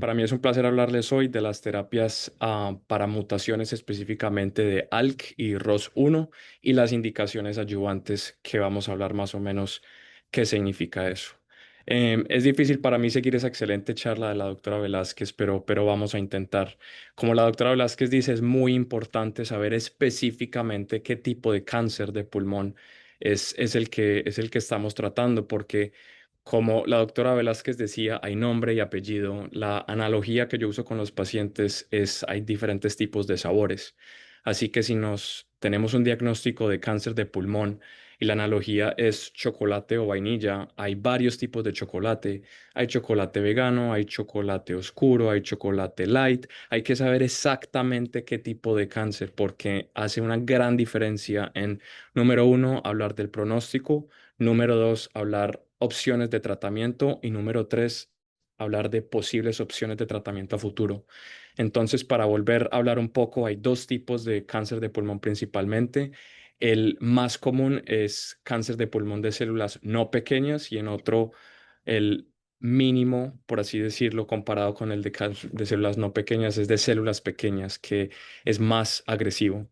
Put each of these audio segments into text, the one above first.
Para mí es un placer hablarles hoy de las terapias para mutaciones específicamente de ALK y ROS1 y las indicaciones ayudantes que vamos a hablar más o menos qué significa eso. Es difícil para mí seguir esa excelente charla de la doctora Velázquez, pero vamos a intentar. Como la doctora Velázquez dice, es muy importante saber específicamente qué tipo de cáncer de pulmón es el que estamos tratando, porque como la doctora Velázquez decía, hay nombre y apellido. La analogía que yo uso con los pacientes es, hay diferentes tipos de sabores. Así que si nos tenemos un diagnóstico de cáncer de pulmón y la analogía es chocolate o vainilla, hay varios tipos de chocolate. Hay chocolate vegano, hay chocolate oscuro, hay chocolate light. Hay que saber exactamente qué tipo de cáncer porque hace una gran diferencia en, número uno, hablar del pronóstico. Número dos, hablar opciones de tratamiento. Y número tres, hablar de posibles opciones de tratamiento a futuro. Entonces, para volver a hablar un poco, hay dos tipos de cáncer de pulmón principalmente. El más común es cáncer de pulmón de células no pequeñas y en otro, el mínimo, por así decirlo, comparado con el de cáncer de células no pequeñas, es de células pequeñas, que es más agresivo.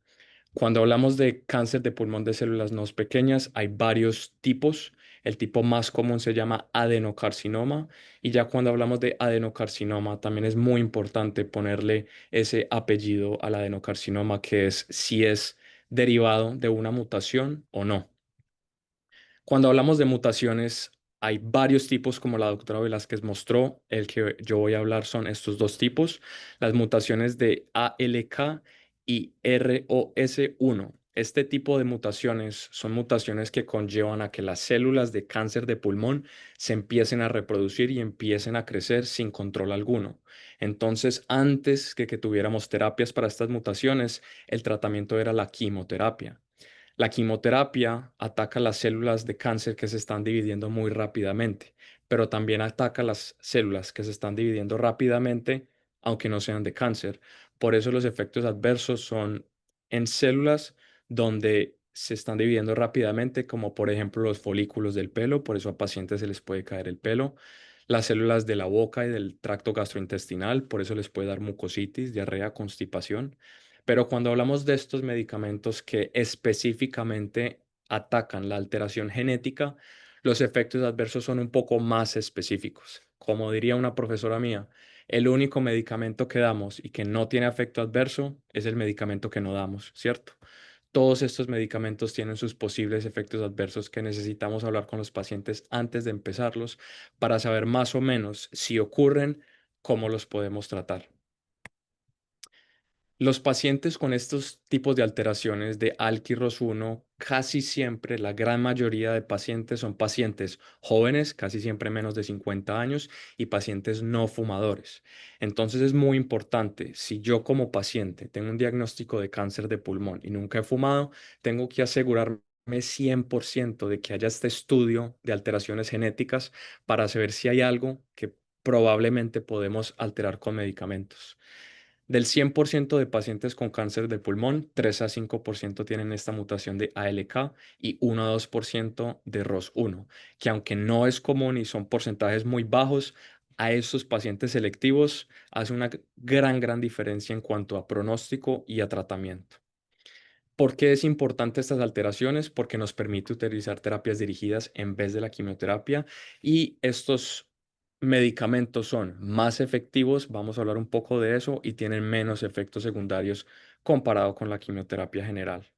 Cuando hablamos de cáncer de pulmón de células no pequeñas, hay varios tipos. El tipo más común se llama adenocarcinoma y ya cuando hablamos de adenocarcinoma también es muy importante ponerle ese apellido al adenocarcinoma que es si es derivado de una mutación o no. Cuando hablamos de mutaciones, hay varios tipos, como la doctora Velázquez mostró. El que yo voy a hablar son estos dos tipos, las mutaciones de ALK y ROS1. Este tipo de mutaciones son mutaciones que conllevan a que las células de cáncer de pulmón se empiecen a reproducir y empiecen a crecer sin control alguno. Entonces, antes que tuviéramos terapias para estas mutaciones, el tratamiento era la quimioterapia. La quimioterapia ataca las células de cáncer que se están dividiendo muy rápidamente, pero también ataca las células que se están dividiendo rápidamente, aunque no sean de cáncer. Por eso los efectos adversos son en células donde se están dividiendo rápidamente, como por ejemplo los folículos del pelo, por eso a pacientes se les puede caer el pelo, las células de la boca y del tracto gastrointestinal, por eso les puede dar mucositis, diarrea, constipación. Pero cuando hablamos de estos medicamentos que específicamente atacan la alteración genética, los efectos adversos son un poco más específicos. Como diría una profesora mía, el único medicamento que damos y que no tiene efecto adverso es el medicamento que no damos, ¿cierto? Todos estos medicamentos tienen sus posibles efectos adversos que necesitamos hablar con los pacientes antes de empezarlos para saber más o menos si ocurren, cómo los podemos tratar. Los pacientes con estos tipos de alteraciones de ALK-ROS1, casi siempre, la gran mayoría de pacientes son pacientes jóvenes, casi siempre menos de 50 años, y pacientes no fumadores. Entonces es muy importante, si yo como paciente tengo un diagnóstico de cáncer de pulmón y nunca he fumado, tengo que asegurarme 100% de que haya este estudio de alteraciones genéticas para saber si hay algo que probablemente podemos alterar con medicamentos. Del 100% de pacientes con cáncer de pulmón, 3 a 5% tienen esta mutación de ALK y 1 a 2% de ROS1, que aunque no es común y son porcentajes muy bajos, a esos pacientes selectivos hace una gran diferencia en cuanto a pronóstico y a tratamiento. ¿Por qué es importante estas alteraciones? Porque nos permite utilizar terapias dirigidas en vez de la quimioterapia y estos medicamentos son más efectivos, vamos a hablar un poco de eso, y tienen menos efectos secundarios comparado con la quimioterapia general.